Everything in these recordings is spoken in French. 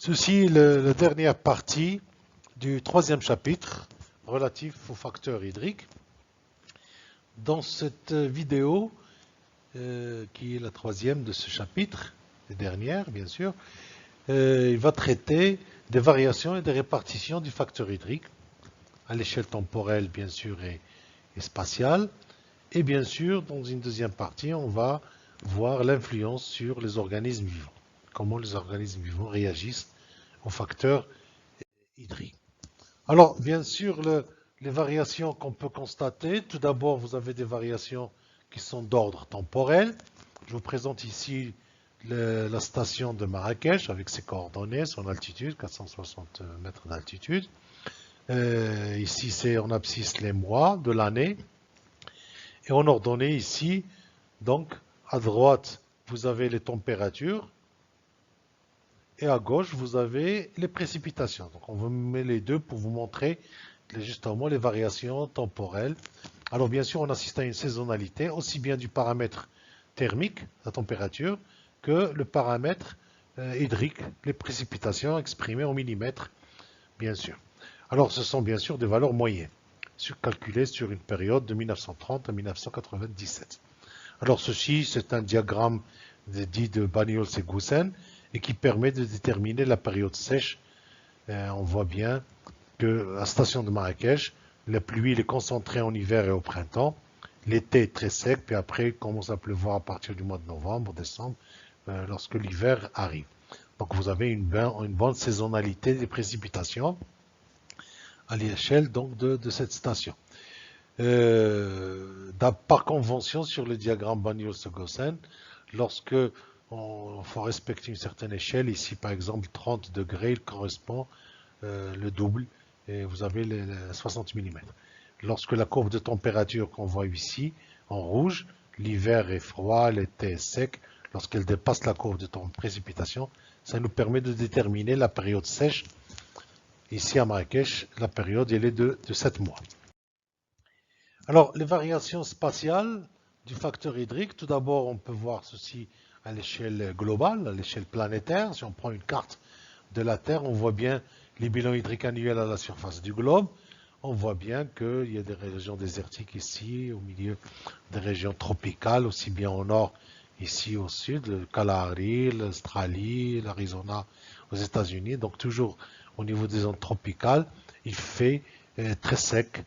Ceci est la dernière partie du troisième chapitre relatif aux facteurs hydriques. Dans cette vidéo, qui est la troisième de ce chapitre, la dernière bien sûr, il va traiter des variations et des répartitions du facteur hydrique à l'échelle temporelle bien sûr et spatiale. Et bien sûr, dans une deuxième partie, on va voir l'influence sur les organismes vivants, comment les organismes vivants réagissent aux facteurs hydriques. Alors, bien sûr, les variations qu'on peut constater, tout d'abord, vous avez des variations qui sont d'ordre temporel. Je vous présente ici la station de Marrakech avec ses coordonnées, son altitude, 460 mètres d'altitude. Ici, c'est en abscisse les mois de l'année. Et en ordonnée ici, donc, à droite, vous avez les températures. Et à gauche, vous avez les précipitations. Donc, on vous met les deux pour vous montrer justement les variations temporelles. Alors, bien sûr, on assiste à une saisonnalité, aussi bien du paramètre thermique, la température, que le paramètre hydrique, les précipitations exprimées en millimètres, bien sûr. Alors, ce sont bien sûr des valeurs moyennes, calculées sur une période de 1930 à 1997. Alors, ceci, c'est un diagramme dit de Banyuls-Goussen, et qui permet de déterminer la période sèche. On voit bien que la station de Marrakech, la pluie est concentrée en hiver et au printemps. L'été est très sec, puis après il commence à pleuvoir à partir du mois de novembre, décembre, lorsque l'hiver arrive. Donc vous avez une bonne saisonnalité des précipitations à l'échelle donc de cette station. Par convention, sur le diagramme Banyuls-Goussen, lorsque il faut respecter une certaine échelle. Ici, par exemple, 30 degrés, il correspond le double, et vous avez les 60 mm. Lorsque la courbe de température qu'on voit ici, en rouge, l'hiver est froid, l'été est sec, lorsqu'elle dépasse la courbe de précipitation, ça nous permet de déterminer la période sèche. Ici, à Marrakech, la période elle est de 7 mois. Alors, les variations spatiales du facteur hydrique, tout d'abord, on peut voir ceci à l'échelle globale, à l'échelle planétaire. Si on prend une carte de la Terre, on voit bien les bilans hydriques annuels à la surface du globe. On voit bien qu'il y a des régions désertiques ici, au milieu des régions tropicales, aussi bien au nord, ici au sud, le Kalahari, l'Australie, l'Arizona aux États-Unis. Donc toujours au niveau des zones tropicales, il fait très sec.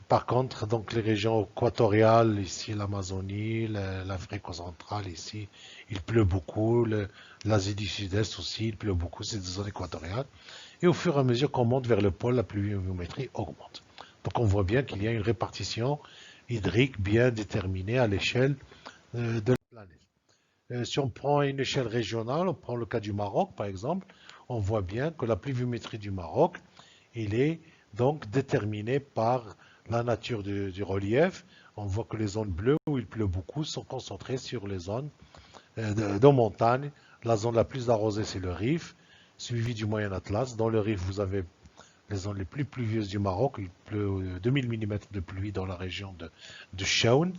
Par contre, donc les régions équatoriales, ici l'Amazonie, l'Afrique centrale, ici, il pleut beaucoup. L'Asie du Sud-Est aussi, il pleut beaucoup, c'est des zones équatoriales. Et au fur et à mesure qu'on monte vers le pôle, la pluviométrie augmente. Donc on voit bien qu'il y a une répartition hydrique bien déterminée à l'échelle de la planète. Si on prend une échelle régionale, on prend le cas du Maroc par exemple, on voit bien que la pluviométrie du Maroc, il est donc déterminée par la nature du relief. On voit que les zones bleues où il pleut beaucoup sont concentrées sur les zones de montagne. La zone la plus arrosée, c'est le Rif, suivi du Moyen Atlas. Dans le Rif, vous avez les zones les plus pluvieuses du Maroc. Il pleut 2000 mm de pluie dans la région de Chaoun.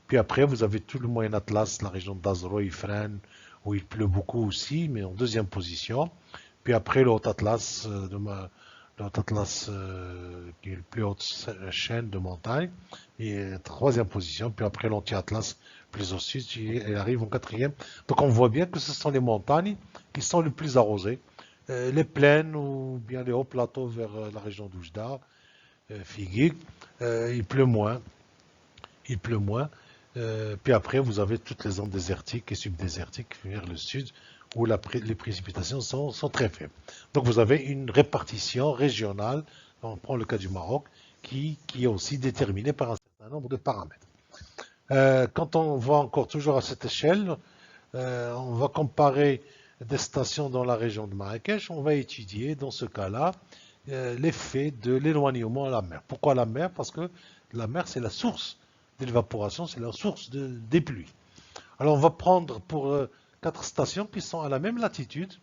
Puis après, vous avez tout le Moyen Atlas, la région d'Azro, Ifrane, où il pleut beaucoup aussi, mais en deuxième position. Puis après, le Haut-Atlas qui est la plus haute chaîne de montagne, et troisième position, puis après l'anti-Atlas plus au sud, elle arrive en quatrième. Donc on voit bien que ce sont les montagnes qui sont les plus arrosées. Les plaines ou bien les hauts plateaux vers la région d'Oujda, Figuig, il pleut moins. Il pleut moins. Puis après, vous avez toutes les zones désertiques et subdésertiques vers le sud, où les précipitations sont très faibles. Donc vous avez une répartition régionale, on prend le cas du Maroc, qui est aussi déterminée par un certain nombre de paramètres. Quand on voit encore toujours à cette échelle, on va comparer des stations dans la région de Marrakech, on va étudier dans ce cas-là l'effet de l'éloignement à la mer. Pourquoi la mer? Parce que la mer, c'est la source de l'évaporation, c'est la source des pluies. Alors on va prendre pour 4 stations qui sont à la même latitude,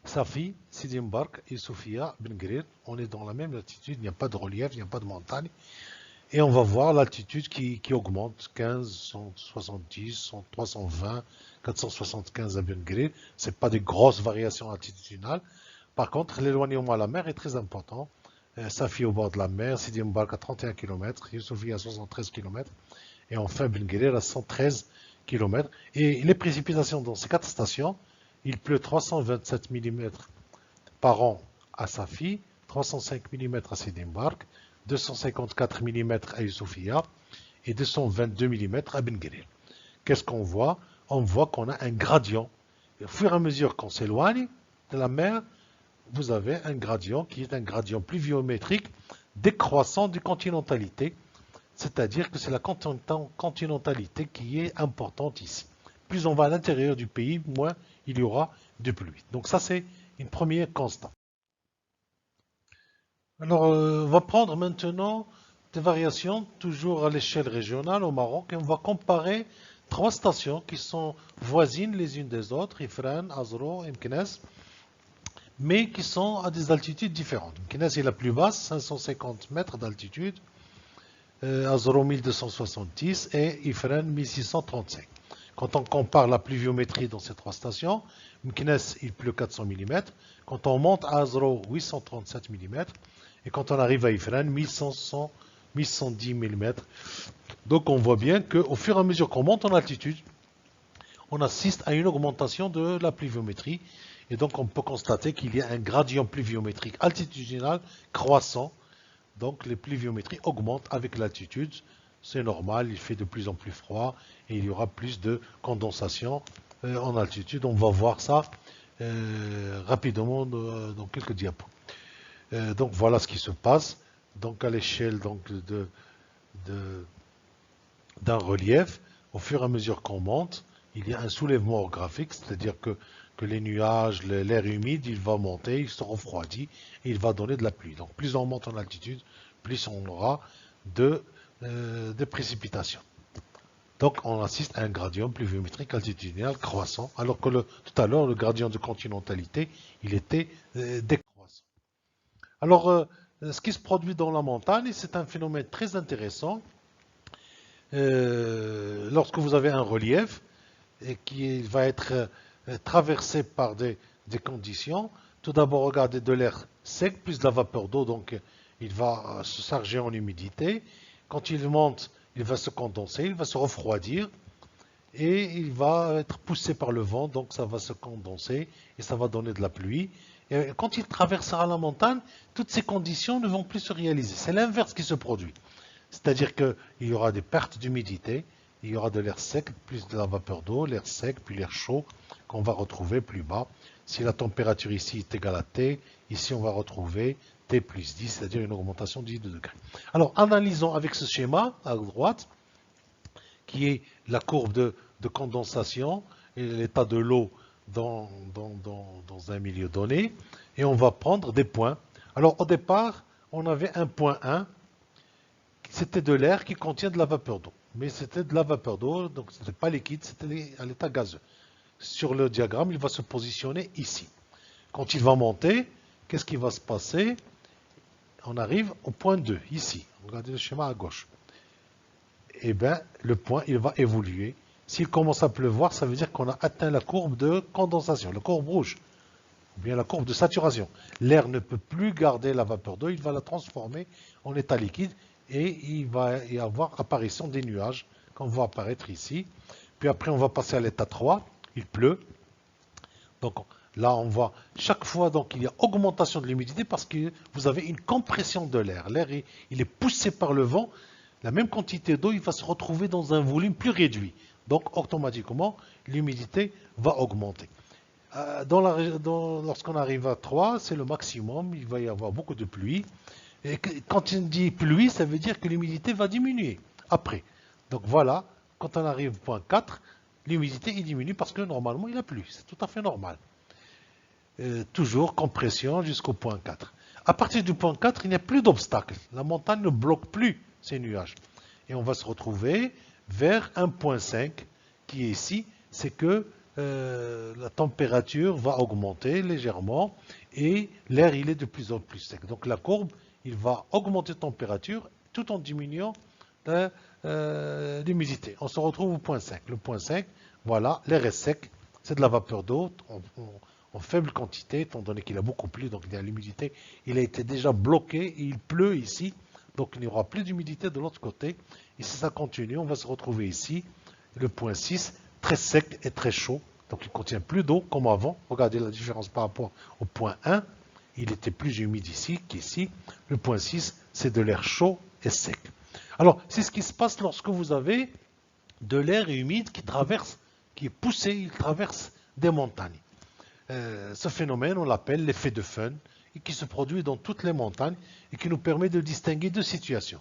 Safi, Sidi Mbark et Soufia Ben Guerir. On est dans la même latitude, il n'y a pas de relief, il n'y a pas de montagne. Et on va voir l'altitude qui augmente, 15, 170, 320, 475 à Benguir. Ce n'est pas des grosses variations altitudinales. Par contre, l'éloignement à la mer est très important. Safi au bord de la mer, Sidi Mbark à 31 km, Youssoufia à 73 km, et enfin Benguir à 113 km. Et les précipitations dans ces quatre stations, il pleut 327 mm par an à Safi, 305 mm à Sidi Mbark, 254 mm à Youssoufia et 222 mm à Benguir. Qu'est-ce qu'on voit? On voit qu'on a un gradient. Et au fur et à mesure qu'on s'éloigne de la mer, vous avez un gradient qui est un gradient pluviométrique décroissant de continentalité, c'est-à-dire que c'est la continentalité qui est importante ici. Plus on va à l'intérieur du pays, moins il y aura de pluie. Donc ça, c'est une première constante. Alors, on va prendre maintenant des variations, toujours à l'échelle régionale au Maroc, et on va comparer trois stations qui sont voisines les unes des autres, Ifrane, Azro et Meknès, mais qui sont à des altitudes différentes. Meknès est la plus basse, 550 mètres d'altitude, Azro 1270 et Ifrane 1635. Quand on compare la pluviométrie dans ces trois stations, Meknès il pleut 400 mm, quand on monte à Azro 837 mm, et quand on arrive à Ifrane 1110 mm. Donc on voit bien qu'au fur et à mesure qu'on monte en altitude, on assiste à une augmentation de la pluviométrie, et donc on peut constater qu'il y a un gradient pluviométrique altitudinal croissant. Donc les pluviométries augmentent avec l'altitude, c'est normal, il fait de plus en plus froid et il y aura plus de condensation en altitude. On va voir ça rapidement dans quelques diapos. Donc voilà ce qui se passe. Donc à l'échelle d'un relief, au fur et à mesure qu'on monte, il y a un soulèvement orographique, c'est-à-dire que les nuages, l'air humide, il va monter, il se refroidit et il va donner de la pluie. Donc plus on monte en altitude, plus on aura de précipitations. Donc on assiste à un gradient pluviométrique altitudinal croissant, alors que tout à l'heure, le gradient de continentalité, il était décroissant. Alors, ce qui se produit dans la montagne, c'est un phénomène très intéressant. Lorsque vous avez un relief et qui va être traversé par des conditions, tout d'abord, regardez de l'air sec plus de la vapeur d'eau, donc il va se charger en humidité. Quand il monte, il va se condenser, il va se refroidir et il va être poussé par le vent, donc ça va se condenser et ça va donner de la pluie. Et quand il traversera la montagne, toutes ces conditions ne vont plus se réaliser. C'est l'inverse qui se produit. C'est-à-dire qu'il y aura des pertes d'humidité, il y aura de l'air sec, plus de la vapeur d'eau, l'air sec, puis l'air chaud qu'on va retrouver plus bas. Si la température ici est égale à T, ici on va retrouver T plus 10, c'est-à-dire une augmentation de 10 degrés. Alors analysons avec ce schéma à droite, qui est la courbe de condensation et l'état de l'eau dans un milieu donné, et on va prendre des points. Alors au départ, on avait un point 1, c'était de l'air qui contient de la vapeur d'eau. Mais c'était de la vapeur d'eau, donc ce n'était pas liquide, c'était à l'état gazeux. Sur le diagramme, il va se positionner ici. Quand il va monter, qu'est-ce qui va se passer? On arrive au point 2, ici. Regardez le schéma à gauche. Eh bien, le point, il va évoluer. S'il commence à pleuvoir, ça veut dire qu'on a atteint la courbe de condensation, la courbe rouge, ou bien la courbe de saturation. L'air ne peut plus garder la vapeur d'eau, il va la transformer en état liquide et il va y avoir apparition des nuages qu'on voit apparaître ici. Puis après, on va passer à l'état 3, il pleut. Donc là, on voit chaque fois donc il y a augmentation de l'humidité parce que vous avez une compression de l'air. L'air, il est poussé par le vent. La même quantité d'eau, il va se retrouver dans un volume plus réduit. Donc automatiquement, l'humidité va augmenter. Lorsqu'on arrive à 3, c'est le maximum, il va y avoir beaucoup de pluie. Et quand on dit pluie, ça veut dire que l'humidité va diminuer après. Donc voilà, quand on arrive au point 4, l'humidité diminue parce que normalement il a plu. C'est tout à fait normal. Toujours compression jusqu'au point 4. À partir du point 4, il n'y a plus d'obstacle. La montagne ne bloque plus ces nuages. Et on va se retrouver vers un point 5 qui est ici. C'est que la température va augmenter légèrement et l'air il est de plus en plus sec. Donc la courbe, il va augmenter de température tout en diminuant l'humidité. On se retrouve au point 5. Le point 5, voilà, l'air est sec, c'est de la vapeur d'eau en faible quantité, étant donné qu'il a beaucoup plu, donc il y a l'humidité. Il a été déjà bloqué, il pleut ici, donc il n'y aura plus d'humidité de l'autre côté. Et si ça continue, on va se retrouver ici, le point 6, très sec et très chaud. Donc il ne contient plus d'eau comme avant. Regardez la différence par rapport au point 1. Il était plus humide ici qu'ici. Le point 6, c'est de l'air chaud et sec. Alors, c'est ce qui se passe lorsque vous avez de l'air humide qui est poussé, il traverse des montagnes. Ce phénomène, on l'appelle l'effet de Foehn, et qui se produit dans toutes les montagnes et qui nous permet de distinguer deux situations.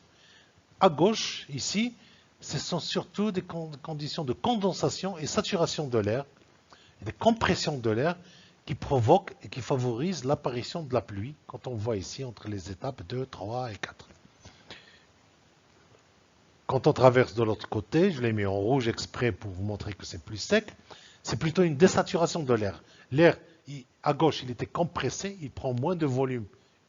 À gauche, ici, ce sont surtout des conditions de condensation et saturation de l'air, des compressions de l'air qui provoquent et qui favorisent l'apparition de la pluie, quand on voit ici entre les étapes 2, 3 et 4. Quand on traverse de l'autre côté, je l'ai mis en rouge exprès pour vous montrer que c'est plus sec, c'est plutôt une désaturation de l'air. L'air, à gauche, il était compressé, il prend moins de volume,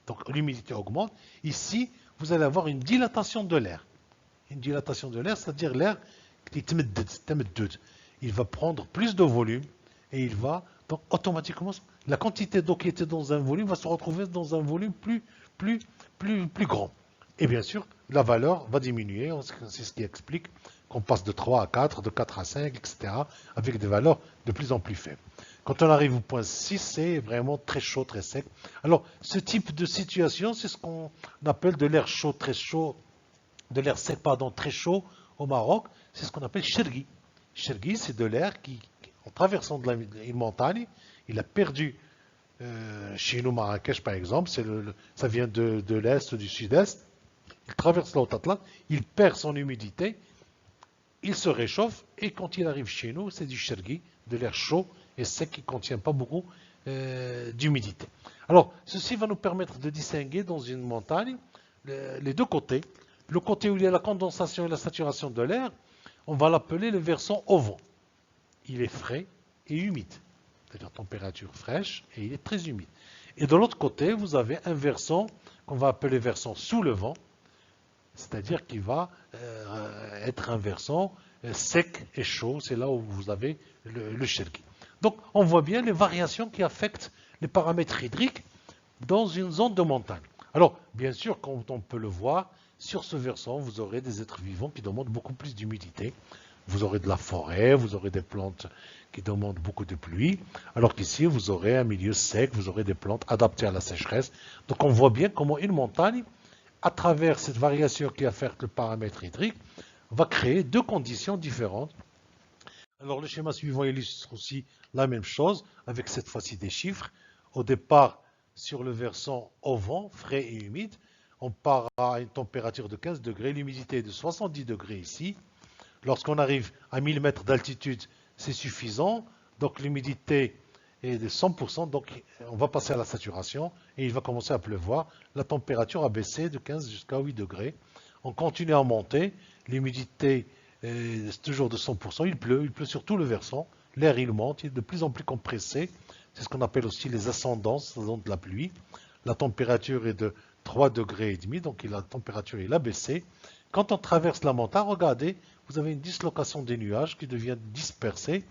donc l'humidité augmente. Ici, vous allez avoir une dilatation de l'air. Une dilatation de l'air, c'est-à-dire l'air, il va prendre plus de volume et il va, donc automatiquement, la quantité d'eau qui était dans un volume va se retrouver dans un volume plus grand. Et bien sûr, la valeur va diminuer, c'est ce qui explique qu'on passe de 3 à 4, de 4 à 5, etc., avec des valeurs de plus en plus faibles. Quand on arrive au point 6, c'est vraiment très chaud, très sec. Alors, ce type de situation, c'est ce qu'on appelle de l'air chaud, très chaud, de l'air sec, pardon, très chaud au Maroc, c'est ce qu'on appelle Chergui. Chergui, c'est de l'air qui, en traversant une montagne, il a perdu, chez nous, Marrakech par exemple, ça vient de l'est, du sud-est, il traverse la Haute-Atlantique, il perd son humidité, il se réchauffe, et quand il arrive chez nous, c'est du Chergui, de l'air chaud et sec qui ne contient pas beaucoup d'humidité. Alors, ceci va nous permettre de distinguer dans une montagne les deux côtés. Le côté où il y a la condensation et la saturation de l'air, on va l'appeler le versant au vent. Il est frais et humide, c'est-à-dire température fraîche et il est très humide. Et de l'autre côté, vous avez un versant qu'on va appeler versant sous le vent, c'est-à-dire qu'il va être un versant sec et chaud, c'est là où vous avez le Chergui. Donc on voit bien les variations qui affectent les paramètres hydriques dans une zone de montagne. Alors bien sûr, comme on peut le voir, sur ce versant, vous aurez des êtres vivants qui demandent beaucoup plus d'humidité. Vous aurez de la forêt, vous aurez des plantes qui demandent beaucoup de pluie, alors qu'ici, vous aurez un milieu sec, vous aurez des plantes adaptées à la sécheresse. Donc on voit bien comment une montagne, à travers cette variation qui affecte le paramètre hydrique, va créer deux conditions différentes. Alors le schéma suivant illustre aussi la même chose, avec cette fois-ci des chiffres. Au départ, sur le versant au vent, frais et humide, on part à une température de 15 degrés, l'humidité est de 70 degrés ici. Lorsqu'on arrive à 1000 mètres d'altitude, c'est suffisant, donc l'humidité est de 100%, donc on va passer à la saturation et il va commencer à pleuvoir. La température a baissé de 15 jusqu'à 8 degrés. On continue à monter, l'humidité est toujours de 100%, il pleut sur tout le versant, l'air il monte, il est de plus en plus compressé, c'est ce qu'on appelle aussi les ascendances de la pluie. La température est de 3 degrés et demi, donc la température il a baissé. Quand on traverse la montagne, regardez, vous avez une dislocation des nuages qui devient dispersée.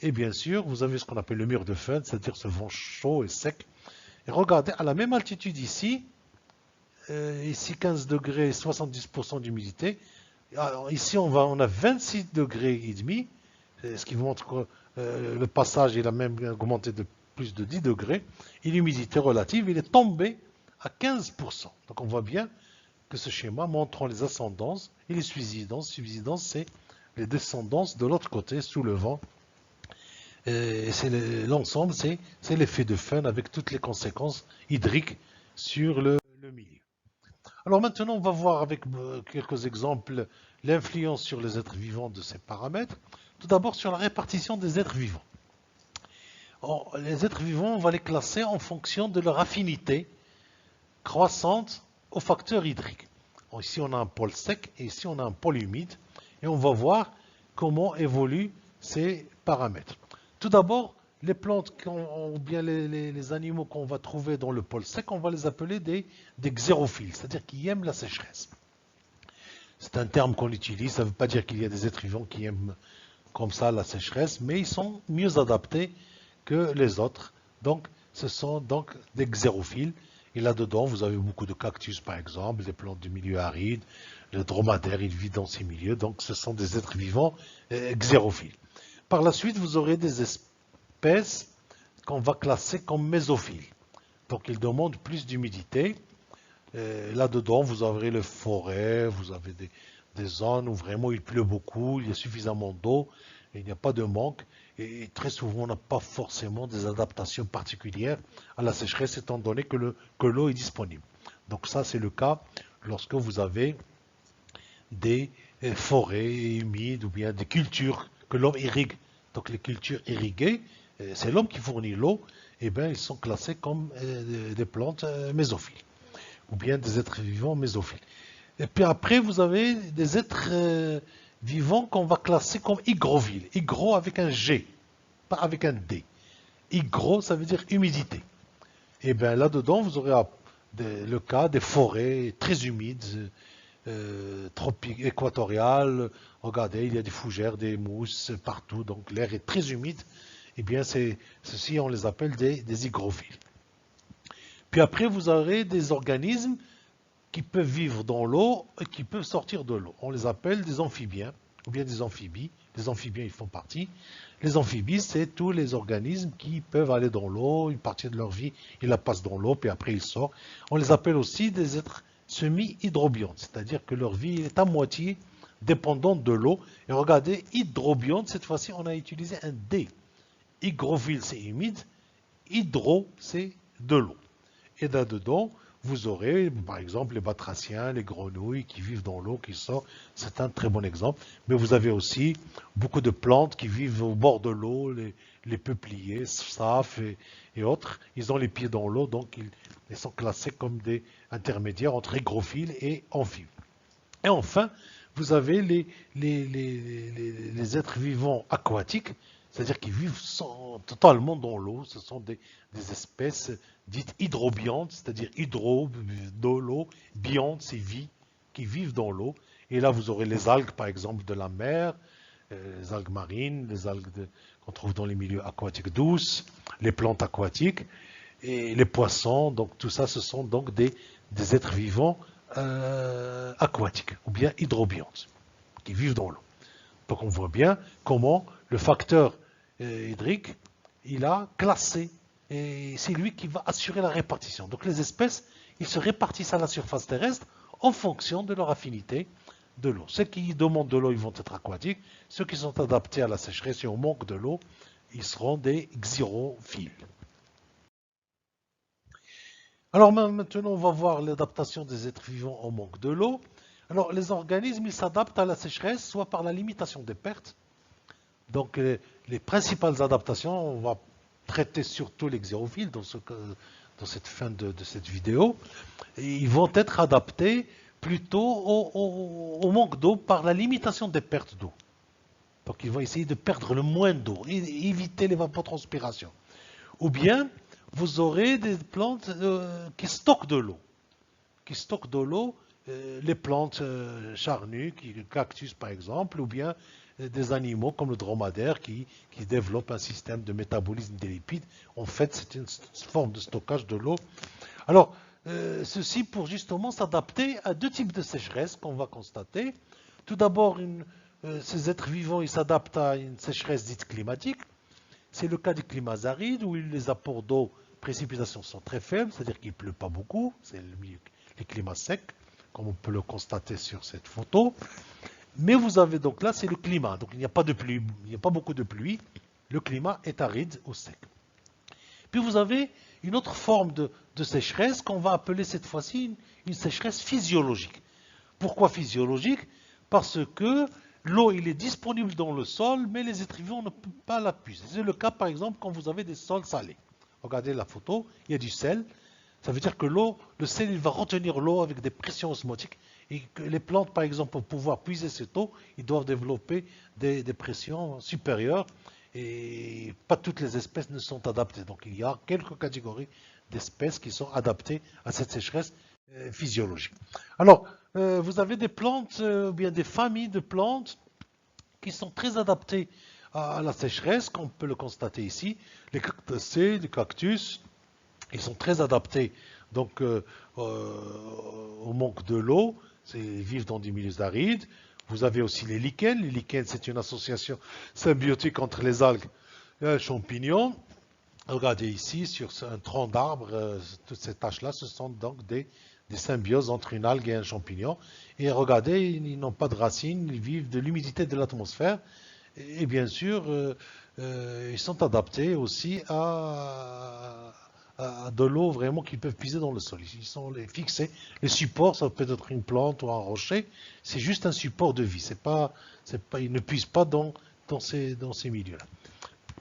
Et bien sûr, vous avez ce qu'on appelle le mur de Foehn, c'est-à-dire ce vent chaud et sec. Et regardez, à la même altitude ici, ici 15 degrés, 70% d'humidité. Ici, on a 26 degrés et demi, ce qui vous montre que le passage il a même augmenté de plus de 10 degrés. Et l'humidité relative, il est tombé à 15%. Donc on voit bien que ce schéma montrant les ascendances et les subsidences. Subsidences, c'est les descendances de l'autre côté, sous le vent. Et c'est l'ensemble, c'est l'effet de Foehn avec toutes les conséquences hydriques sur le milieu. Alors maintenant, on va voir avec quelques exemples l'influence sur les êtres vivants de ces paramètres. Tout d'abord, sur la répartition des êtres vivants. Les êtres vivants, on va les classer en fonction de leur affinité croissante aux facteurs hydriques. Ici, on a un pôle sec et ici, on a un pôle humide. Et on va voir comment évoluent ces paramètres. Tout d'abord, les plantes ou bien les animaux qu'on va trouver dans le pôle sec, on va les appeler des xérophiles, c'est-à-dire qui aiment la sécheresse. C'est un terme qu'on utilise, ça ne veut pas dire qu'il y a des êtres vivants qui aiment comme ça la sécheresse, mais ils sont mieux adaptés que les autres. Donc, ce sont donc des xérophiles. Et là-dedans, vous avez beaucoup de cactus, par exemple, des plantes du milieu aride, le dromadaire, il vit dans ces milieux. Donc, ce sont des êtres vivants xérophiles. Par la suite, vous aurez des espèces qu'on va classer comme mésophiles. Donc, ils demandent plus d'humidité. Là-dedans, vous aurez les forêts, vous avez des zones où vraiment il pleut beaucoup, il y a suffisamment d'eau, il n'y a pas de manque. Et très souvent, on n'a pas forcément des adaptations particulières à la sécheresse, étant donné que l'eau est disponible. Donc ça, c'est le cas lorsque vous avez des forêts humides ou bien des cultures que l'homme irrigue. Donc les cultures irriguées, c'est l'homme qui fournit l'eau, et bien ils sont classés comme des plantes mésophiles, ou bien des êtres vivants mésophiles. Et puis après, vous avez des êtres vivants qu'on va classer comme hygrophiles. Hygro avec un G, pas avec un D. Hygro, ça veut dire humidité. Et bien là-dedans, vous aurez le cas des forêts très humides, tropiques, équatoriales. Regardez, il y a des fougères, des mousses partout, donc l'air est très humide. Et bien, ceci, on les appelle des hygrophiles. Puis après, vous aurez des organismes qui peuvent vivre dans l'eau et qui peuvent sortir de l'eau. On les appelle des amphibiens, ou bien des amphibies. Les amphibiens, ils font partie. Les amphibies, c'est tous les organismes qui peuvent aller dans l'eau, une partie de leur vie, ils la passent dans l'eau, puis après ils sortent. On les appelle aussi des êtres semi-hydrobiontes, c'est-à-dire que leur vie est à moitié dépendante de l'eau. Et regardez, hydrobionte, cette fois-ci, on a utilisé un D. Hygrophile, c'est humide. Hydro, c'est de l'eau. Et là-dedans, vous aurez, par exemple, les batraciens, les grenouilles qui vivent dans l'eau, qui sortent. C'est un très bon exemple. Mais vous avez aussi beaucoup de plantes qui vivent au bord de l'eau, les peupliers, saphes et autres. Ils ont les pieds dans l'eau, donc ils sont classés comme des intermédiaires entre hygrophiles et amphibes. Et enfin, vous avez les êtres vivants aquatiques, c'est-à-dire qu'ils vivent totalement dans l'eau. Ce sont des espèces dites hydrobiontes, c'est-à-dire hydro, de l'eau, bionte, c'est vie, qui vivent dans l'eau. Et là, vous aurez les algues, par exemple, de la mer, les algues marines, les algues qu'on trouve dans les milieux aquatiques douces, les plantes aquatiques et les poissons. Donc tout ça, ce sont donc des êtres vivants aquatiques ou bien hydrobiontes qui vivent dans l'eau. Donc on voit bien comment le facteur hydrique, il a classé et c'est lui qui va assurer la répartition. Donc les espèces, ils se répartissent à la surface terrestre en fonction de leur affinité de l'eau. Ceux qui demandent de l'eau, ils vont être aquatiques. Ceux qui sont adaptés à la sécheresse et au manque de l'eau, ils seront des xyrophiles. Alors maintenant, on va voir l'adaptation des êtres vivants au manque de l'eau. Alors les organismes, ils s'adaptent à la sécheresse, soit par la limitation des pertes. Donc les principales adaptations, on va traiter surtout les xérophiles dans cette fin de cette vidéo. Et ils vont être adaptés plutôt au manque d'eau par la limitation des pertes d'eau. Donc ils vont essayer de perdre le moins d'eau, éviter l'évapotranspiration. Ou bien vous aurez des plantes qui stockent de l'eau. Les plantes charnues, cactus par exemple, ou bien des animaux comme le dromadaire qui développent un système de métabolisme des lipides. En fait, c'est une forme de stockage de l'eau. Alors, ceci pour justement s'adapter à deux types de sécheresse qu'on va constater. Tout d'abord, ces êtres vivants, ils s'adaptent à une sécheresse dite climatique. C'est le cas des climats arides où les apports d'eau, précipitations sont très faibles, c'est-à-dire qu'il ne pleut pas beaucoup, c'est les climats secs, comme on peut le constater sur cette photo. Mais vous avez donc là, c'est le climat, donc il n'y a pas de pluie, il n'y a pas beaucoup de pluie, le climat est aride ou sec. Puis vous avez une autre forme de sécheresse qu'on va appeler cette fois-ci une sécheresse physiologique. Pourquoi physiologique? Parce que l'eau, il est disponible dans le sol, mais les êtres vivants ne peuvent pas la puiser. C'est le cas, par exemple, quand vous avez des sols salés. Regardez la photo, il y a du sel. Ça veut dire que le sel, il va retenir l'eau avec des pressions osmotiques. Et que les plantes, par exemple, pour pouvoir puiser cette eau, ils doivent développer des pressions supérieures. Et pas toutes les espèces ne sont adaptées. Donc il y a quelques catégories d'espèces qui sont adaptées à cette sécheresse physiologique. Alors, vous avez des plantes, ou bien des familles de plantes qui sont très adaptées à la sécheresse, comme on peut le constater ici. Les cactacées, les cactus, ils sont très adaptés donc, au manque de l'eau. Ils vivent dans des milieux arides. Vous avez aussi les lichens. Les lichens, c'est une association symbiotique entre les algues et les champignons. Regardez ici, sur un tronc d'arbre, toutes ces taches-là, ce sont donc des symbioses entre une algue et un champignon. Et regardez, ils n'ont pas de racines, ils vivent de l'humidité de l'atmosphère. Et bien sûr, ils sont adaptés aussi à de l'eau vraiment qu'ils peuvent puiser dans le sol. Ils sont fixés. Les supports, ça peut être une plante ou un rocher. C'est juste un support de vie. Ils ne puisent pas dans ces milieux-là.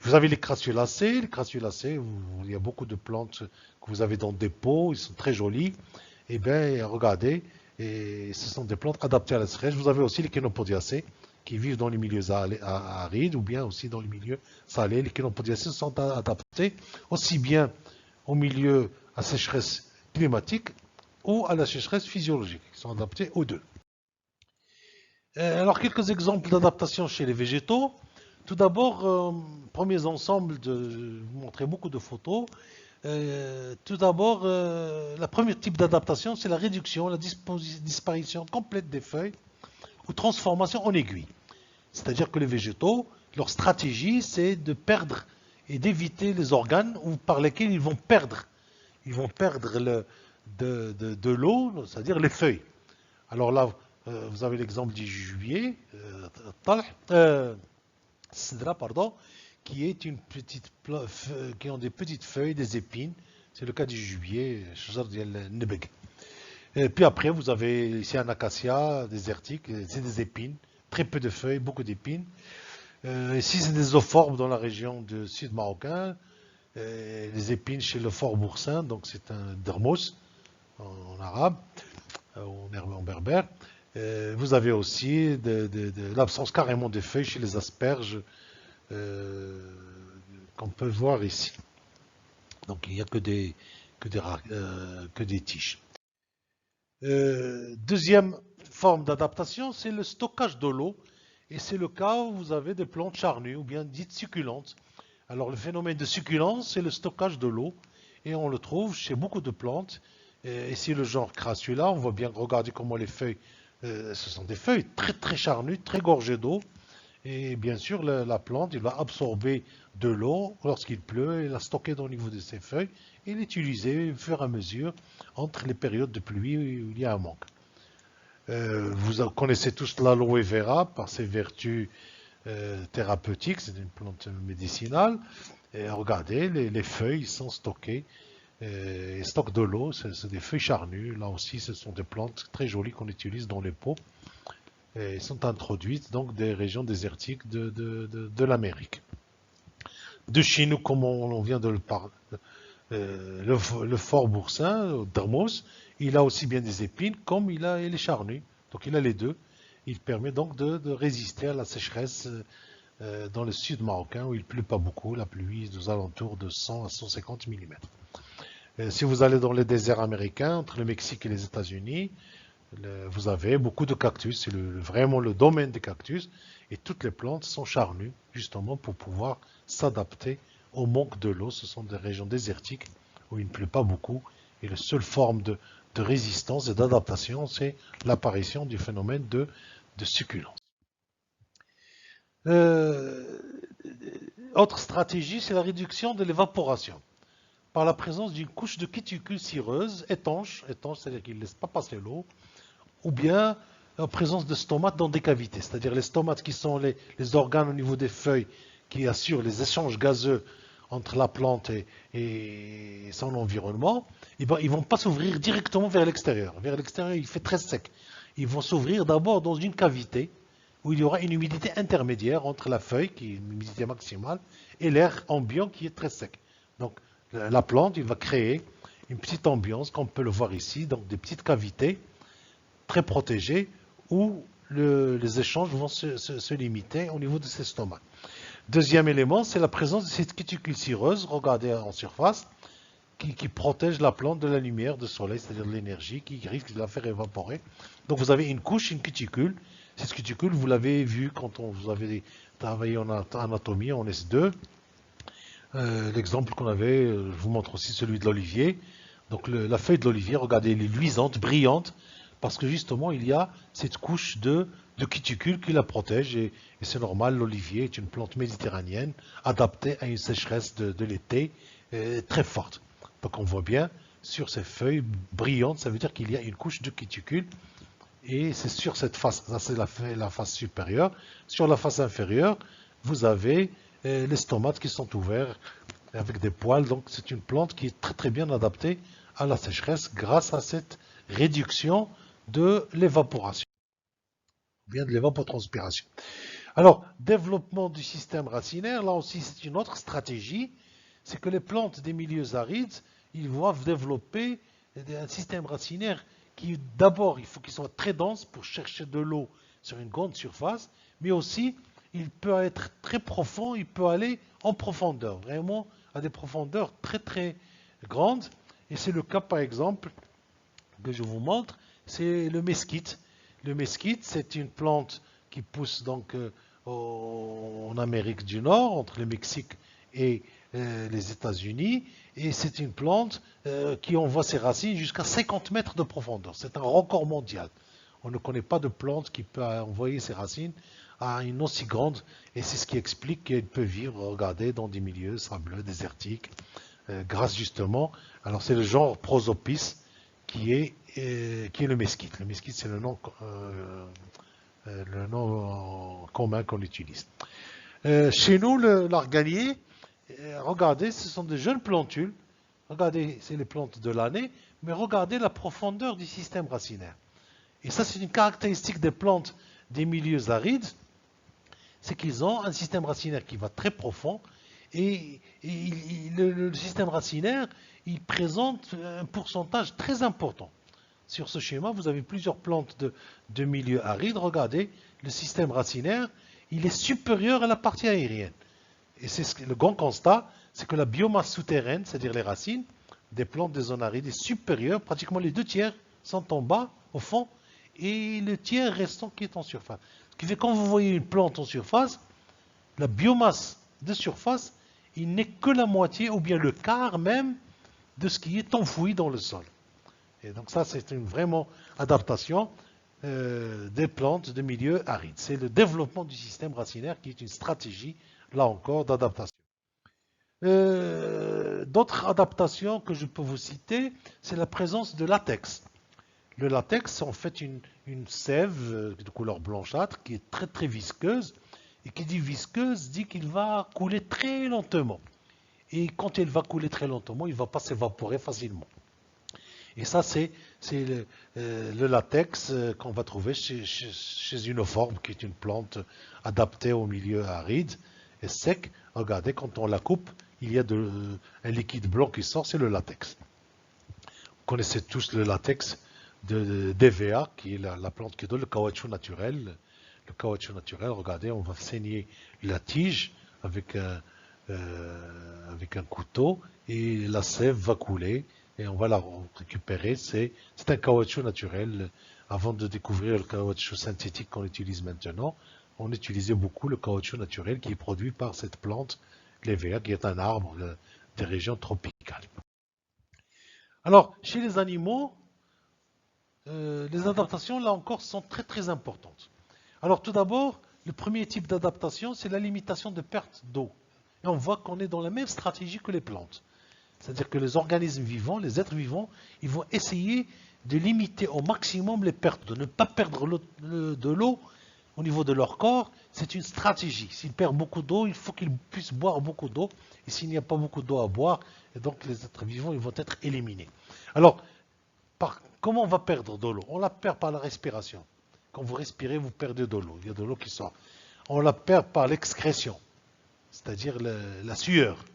Vous avez les crassulacées. Les crassulacées, il y a beaucoup de plantes que vous avez dans des pots. Ils sont très jolis. Et bien, regardez, et ce sont des plantes adaptées à la sécheresse. Vous avez aussi les Chenopodiacées qui vivent dans les milieux arides ou bien aussi dans les milieux salés. Les Chenopodiacées sont adaptés aussi bien au milieu à sécheresse climatique ou à la sécheresse physiologique. Ils sont adaptés aux deux. Alors, quelques exemples d'adaptation chez les végétaux. Tout d'abord, premiers ensembles, vous montrer beaucoup de photos. Tout d'abord, le premier type d'adaptation, c'est la réduction, la disparition complète des feuilles ou transformation en aiguille. C'est-à-dire que les végétaux, leur stratégie, c'est de perdre et d'éviter les organes par lesquels ils vont perdre. Ils vont perdre de l'eau, c'est-à-dire les feuilles. Alors là, vous avez l'exemple du juillet, sidra, pardon, qui ont des petites feuilles, des épines. C'est le cas du juillet, et puis après, vous avez ici un acacia désertique, c'est des épines, très peu de feuilles, beaucoup d'épines. Ici, c'est des euphorbes dans la région du sud marocain, les épines chez le fort boursin, donc c'est un dermos en arabe, en berbère. Vous avez aussi l'absence carrément de feuilles chez les asperges, qu'on peut voir ici. Donc il n'y a que des tiges. Deuxième forme d'adaptation, c'est le stockage de l'eau. Et c'est le cas où vous avez des plantes charnues ou bien dites succulentes. Alors le phénomène de succulence, c'est le stockage de l'eau. Et on le trouve chez beaucoup de plantes. Et ici le genre Crassula, on voit bien, regardez comment les feuilles, ce sont des feuilles très très charnues, très gorgées d'eau. Et bien sûr, la plante, il va absorber de l'eau lorsqu'il pleut et la stocker au niveau de ses feuilles et l'utiliser au fur et à mesure entre les périodes de pluie où il y a un manque. Vous connaissez tous l'aloe vera par ses vertus thérapeutiques, c'est une plante médicinale. Et regardez, les feuilles sont stockées, et stockent de l'eau, c'est des feuilles charnues. Là aussi, ce sont des plantes très jolies qu'on utilise dans les pots. Et sont introduites donc des régions désertiques de l'Amérique. De chez nous, comme on vient de le parler, le fort boursin, Dermos, il a aussi bien des épines comme il est charnu. Donc il a les deux. Il permet donc de résister à la sécheresse dans le sud marocain où il ne pleut pas beaucoup. La pluie est aux alentours de 100 à 150 mm. Si vous allez dans les déserts américains, entre le Mexique et les États-Unis, vous avez beaucoup de cactus, c'est vraiment le domaine des cactus, et toutes les plantes sont charnues, justement pour pouvoir s'adapter au manque de l'eau. Ce sont des régions désertiques où il ne pleut pas beaucoup, et la seule forme de résistance et d'adaptation, c'est l'apparition du phénomène de succulence. Autre stratégie, c'est la réduction de l'évaporation par la présence d'une couche de cuticule cireuse étanche, c'est-à-dire qu'il ne laisse pas passer l'eau, ou bien en présence de stomates dans des cavités, c'est-à-dire les stomates qui sont les organes au niveau des feuilles qui assurent les échanges gazeux entre la plante et son environnement, ils ne vont pas s'ouvrir directement vers l'extérieur. Vers l'extérieur, il fait très sec. Ils vont s'ouvrir d'abord dans une cavité où il y aura une humidité intermédiaire entre la feuille, qui est une humidité maximale, et l'air ambiant qui est très sec. Donc la plante, il va créer une petite ambiance, comme on peut le voir ici, donc des petites cavités très protégées où les échanges vont se limiter au niveau de ces stomates. Deuxième élément, c'est la présence de cette cuticule cireuse, regardez en surface, qui protège la plante de la lumière du soleil, c'est-à-dire de l'énergie qui risque de la faire évaporer. Donc vous avez une couche, une cuticule. Cette cuticule, vous l'avez vu quand vous avez travaillé en anatomie, en S2. L'exemple qu'on avait, je vous montre aussi celui de l'olivier. Donc la feuille de l'olivier, regardez, elle est luisante, brillante, parce que justement il y a cette couche de cuticule qui la protège. Et c'est normal, l'olivier est une plante méditerranéenne adaptée à une sécheresse de l'été très forte. Donc on voit bien sur ces feuilles brillantes, ça veut dire qu'il y a une couche de cuticule. Et c'est sur cette face, ça c'est la face supérieure. Sur la face inférieure, vous avez les stomates qui sont ouverts avec des poils. Donc c'est une plante qui est très très bien adaptée à la sécheresse grâce à cette réduction de l'évaporation, bien de l'évapotranspiration. Alors, développement du système racinaire, là aussi c'est une autre stratégie, c'est que les plantes des milieux arides, ils doivent développer un système racinaire qui, d'abord, il faut qu'il soit très dense pour chercher de l'eau sur une grande surface, mais aussi, il peut être très profond, il peut aller en profondeur, vraiment à des profondeurs très très grandes. Et c'est le cas, par exemple, que je vous montre, c'est le mesquite. Le mesquite, c'est une plante qui pousse donc en Amérique du Nord, entre le Mexique et les États-Unis, et c'est une plante qui envoie ses racines jusqu'à 50 mètres de profondeur. C'est un record mondial. On ne connaît pas de plante qui peut envoyer ses racines à une aussi grande, et c'est ce qui explique qu'elle peut vivre, regardez, dans des milieux sableux, désertiques, grâce justement, alors c'est le genre Prosopis qui est le mesquite. Le mesquite, c'est le nom commun qu'on utilise. Chez nous, l'arganier, regardez, ce sont des jeunes plantules. Regardez, c'est les plantes de l'année, mais regardez la profondeur du système racinaire. Et ça, c'est une caractéristique des plantes des milieux arides, c'est qu'ils ont un système racinaire qui va très profond, et le système racinaire, il présente un pourcentage très important. Sur ce schéma, vous avez plusieurs plantes de milieux arides. Regardez, le système racinaire, il est supérieur à la partie aérienne. Et c'est le grand constat, c'est que la biomasse souterraine, c'est-à-dire les racines des plantes des zones arides, est supérieure. Pratiquement les 2 tiers sont en bas, au fond, et le tiers restant qui est en surface. Ce qui fait que quand vous voyez une plante en surface, la biomasse de surface, il n'est que la moitié, ou bien le quart même, de ce qui est enfoui dans le sol. Et donc ça, c'est une vraiment adaptation des plantes de milieux arides. C'est le développement du système racinaire qui est une stratégie, là encore, d'adaptation. D'autres adaptations que je peux vous citer, c'est la présence de latex. Le latex, c'est en fait une sève de couleur blanchâtre qui est très très visqueuse. Et qui dit visqueuse dit qu'il va couler très lentement. Et quand il va couler très lentement, il ne va pas s'évaporer facilement. Et ça, c'est le latex qu'on va trouver chez Uniforme, qui est une plante adaptée au milieu aride et sec. Regardez, quand on la coupe, il y a un liquide blanc qui sort, c'est le latex. Vous connaissez tous le latex d'EVA, qui est la plante qui donne le caoutchouc naturel. Le caoutchouc naturel, regardez, on va saigner la tige avec un couteau et la sève va couler et on va la récupérer. C'est un caoutchouc naturel. Avant de découvrir le caoutchouc synthétique qu'on utilise maintenant, on utilisait beaucoup le caoutchouc naturel qui est produit par cette plante, l'EVA, qui est un arbre des régions tropicales. Alors, chez les animaux, les adaptations, là encore, sont très très importantes. Alors tout d'abord, le premier type d'adaptation, c'est la limitation de perte d'eau. Et on voit qu'on est dans la même stratégie que les plantes. C'est-à-dire que les organismes vivants, les êtres vivants, ils vont essayer de limiter au maximum les pertes, de ne pas perdre de l'eau au niveau de leur corps. C'est une stratégie. S'ils perdent beaucoup d'eau, il faut qu'ils puissent boire beaucoup d'eau. Et s'il n'y a pas beaucoup d'eau à boire, et donc les êtres vivants ils vont être éliminés. Alors, comment on va perdre de l'eau? On la perd par la respiration. Quand vous respirez, vous perdez de l'eau. Il y a de l'eau qui sort. On la perd par l'excrétion, c'est-à-dire la sueur.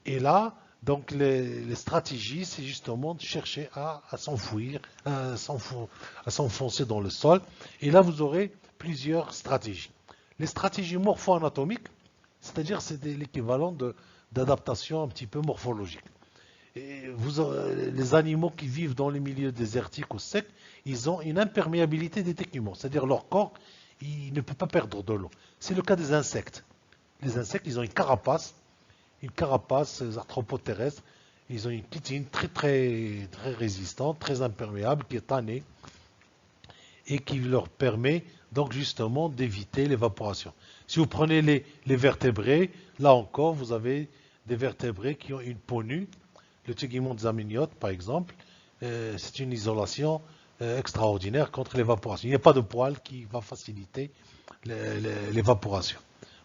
Et là, donc les stratégies, c'est justement de chercher à s'enfouir, à s'enfoncer dans le sol. Et là, vous aurez plusieurs stratégies. Les stratégies morpho-anatomiques, c'est-à-dire c'est l'équivalent d'adaptation un petit peu morphologique. les animaux qui vivent dans les milieux désertiques ou secs, ils ont une imperméabilité des tégument, c'est-à-dire leur corps, il ne peut pas perdre de l'eau. C'est le cas des insectes. Les insectes, ils ont une carapace, les arthropodes terrestres, ils ont une chitine très très très résistante, très imperméable, qui est tannée et qui leur permet donc justement d'éviter l'évaporation. Si vous prenez les vertébrés, là encore, vous avez des vertébrés qui ont une peau nue. Le tégument des amniotes, par exemple, c'est une isolation extraordinaire contre l'évaporation. Il n'y a pas de poils qui va faciliter l'évaporation.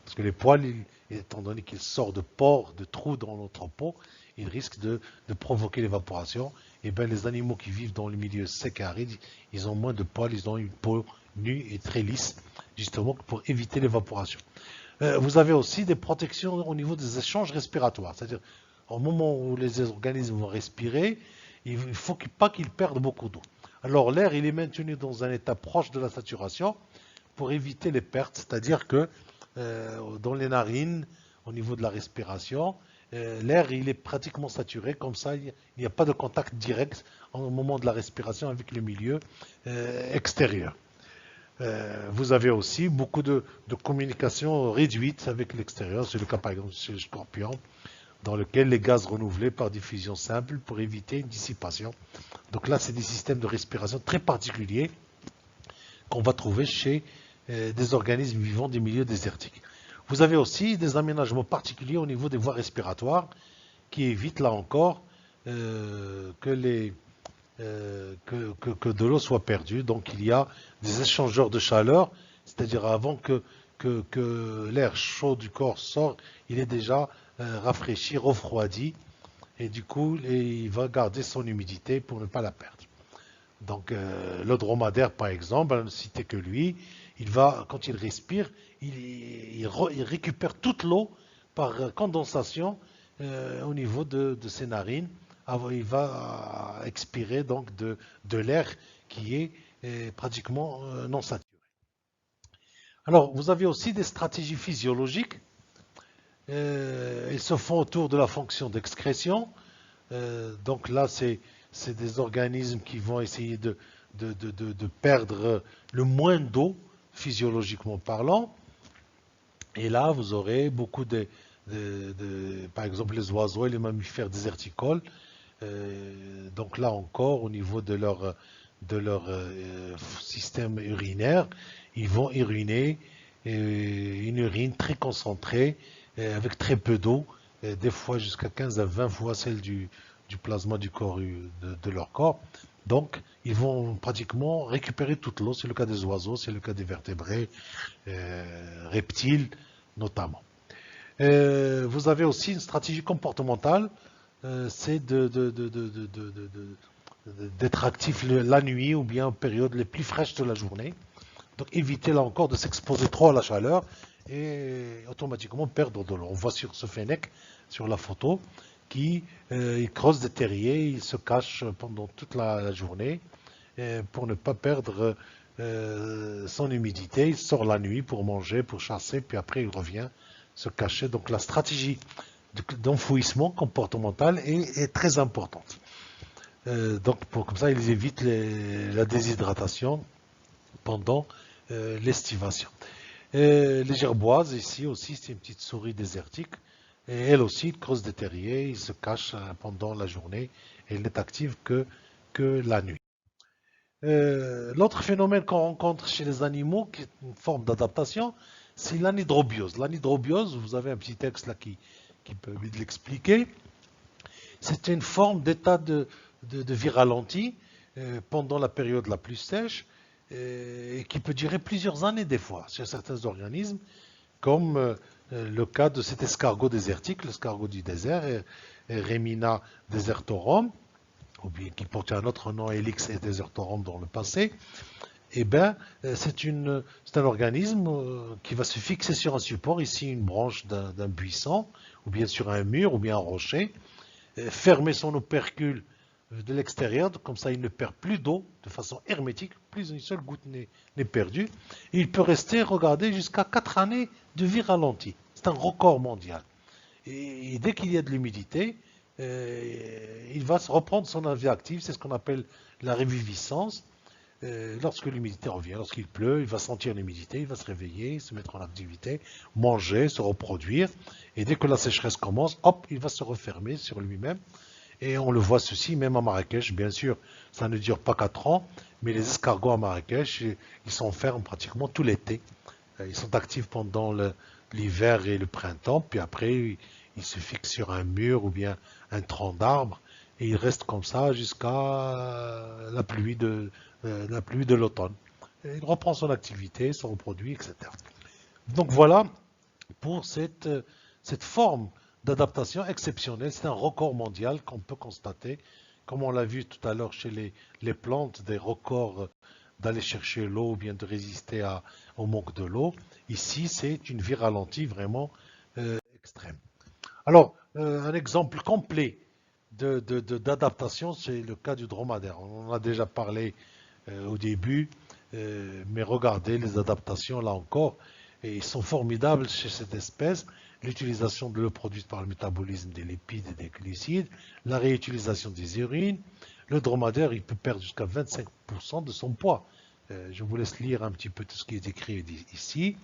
Parce que les poils, étant donné qu'ils sortent de pores, de trous dans notre peau, ils risquent de provoquer l'évaporation. Et bien, les animaux qui vivent dans le milieu sec et aride, ils ont moins de poils, ils ont une peau nue et très lisse, justement pour éviter l'évaporation. Vous avez aussi des protections au niveau des échanges respiratoires, c'est-à-dire au moment où les organismes vont respirer, il ne faut pas qu'ils perdent beaucoup d'eau. Alors l'air, il est maintenu dans un état proche de la saturation pour éviter les pertes, c'est-à-dire que dans les narines, au niveau de la respiration, l'air il est pratiquement saturé, comme ça il n'y a pas de contact direct au moment de la respiration avec le milieu extérieur. Vous avez aussi beaucoup de communication réduite avec l'extérieur, c'est le cas par exemple chez le scorpion, dans lequel les gaz renouvelés par diffusion simple pour éviter une dissipation. Donc là c'est des systèmes de respiration très particuliers qu'on va trouver chez des organismes vivants des milieux désertiques. Vous avez aussi des aménagements particuliers au niveau des voies respiratoires qui évitent là encore que de l'eau soit perdue. Donc il y a des échangeurs de chaleur, c'est-à-dire avant que l'air chaud du corps sort, il est déjà rafraîchi, refroidi, et du coup il va garder son humidité pour ne pas la perdre. Donc le dromadaire par exemple, à ne citer que lui, quand il respire, il récupère toute l'eau par condensation au niveau de ses narines. Il va expirer donc de l'air qui est pratiquement non saturé. Alors, vous avez aussi des stratégies physiologiques. Elles se font autour de la fonction d'excrétion. Donc là, c'est des organismes qui vont essayer de perdre le moins d'eau, physiologiquement parlant. Et là, vous aurez beaucoup par exemple, les oiseaux et les mammifères déserticoles. Donc là encore, au niveau de leur système urinaire, ils vont uriner une urine très concentrée, avec très peu d'eau, des fois jusqu'à 15 à 20 fois celle du plasma du corps, de leur corps. Donc, ils vont pratiquement récupérer toute l'eau. C'est le cas des oiseaux, c'est le cas des vertébrés, reptiles notamment. Vous avez aussi une stratégie comportementale, c'est d'être actif la nuit ou bien aux périodes les plus fraîches de la journée. Donc éviter là encore de s'exposer trop à la chaleur et automatiquement perdre de l'eau. On voit sur ce fennec, sur la photo, il creuse des terriers, il se cache pendant toute la journée pour ne pas perdre son humidité. Il sort la nuit pour manger, pour chasser, puis après il revient se cacher. Donc la stratégie d'enfouissement comportemental est très importante. Donc comme ça, ils évitent la déshydratation pendant l'estivation. Les gerboises, ici aussi, c'est une petite souris désertique. Et elle aussi, elle creuse des terriers, il se cache pendant la journée et elle n'est active que la nuit. L'autre phénomène qu'on rencontre chez les animaux, qui est une forme d'adaptation, c'est l'anhydrobiose. L'anhydrobiose, vous avez un petit texte là qui permet de l'expliquer. C'est une forme d'état de vie ralentie pendant la période la plus sèche et qui peut durer plusieurs années des fois chez certains organismes, comme le cas de cet escargot désertique, l'escargot du désert, Remina desertorum, ou bien qui portait un autre nom, Helix et desertorum dans le passé. Eh bien, c'est un organisme qui va se fixer sur un support, ici une branche d'un buisson, ou bien sur un mur, ou bien un rocher, fermer son opercule de l'extérieur, comme ça il ne perd plus d'eau de façon hermétique, plus une seule goutte n'est perdue. Et il peut rester, regardez, jusqu'à 4 années de vie ralentie. C'est un record mondial. Et dès qu'il y a de l'humidité, il va se reprendre son vie active, c'est ce qu'on appelle la réviviscence. Lorsque l'humidité revient, lorsqu'il pleut, il va sentir l'humidité, il va se réveiller, se mettre en activité, manger, se reproduire. Et dès que la sécheresse commence, hop, il va se refermer sur lui-même. Et on le voit ceci même à Marrakech, bien sûr, ça ne dure pas 4 ans, mais les escargots à Marrakech, ils s'enferment pratiquement tout l'été. Ils sont actifs pendant l'hiver et le printemps, puis après, ils se fixent sur un mur ou bien un tronc d'arbre, et ils restent comme ça jusqu'à la pluie de l'automne. Il reprend son activité, se reproduit, etc. Donc voilà pour cette forme d'adaptation exceptionnelle. C'est un record mondial qu'on peut constater, comme on l'a vu tout à l'heure chez les plantes, des records d'aller chercher l'eau ou bien de résister au manque de l'eau. Ici, c'est une vie ralentie vraiment extrême. Alors, un exemple complet d'adaptation, c'est le cas du dromadaire. On en a déjà parlé au début, mais regardez les adaptations là encore, et ils sont formidables chez cette espèce. L'utilisation de l'eau produite par le métabolisme des lipides et des glucides, la réutilisation des urines. Le dromadaire, il peut perdre jusqu'à 25% de son poids. Je vous laisse lire un petit peu tout ce qui est écrit ici.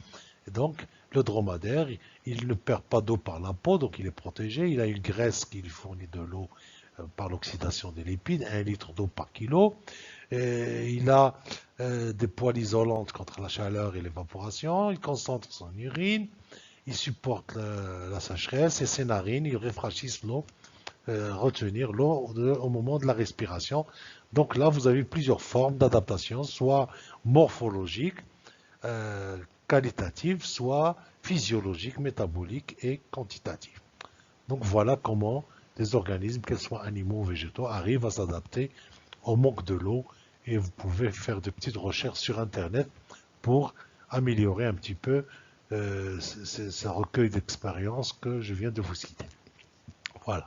Et donc, le dromadaire, il ne perd pas d'eau par la peau, donc il est protégé. Il a une graisse qui lui fournit de l'eau par l'oxydation des lipides, 1 litre d'eau par kilo. Il a des poils isolantes contre la chaleur et l'évaporation. Il concentre son urine. Il supporte la sécheresse et ses narines, ils réfrachissent l'eau, retenir l'eau au moment de la respiration. Donc là, vous avez plusieurs formes d'adaptation, soit morphologique, qualitative, soit physiologique, métabolique et quantitative. Donc voilà comment des organismes, qu'ils soient animaux ou végétaux, arrivent à s'adapter au manque de l'eau et vous pouvez faire de petites recherches sur Internet pour améliorer un petit peu ce recueil d'expériences que je viens de vous citer. Voilà.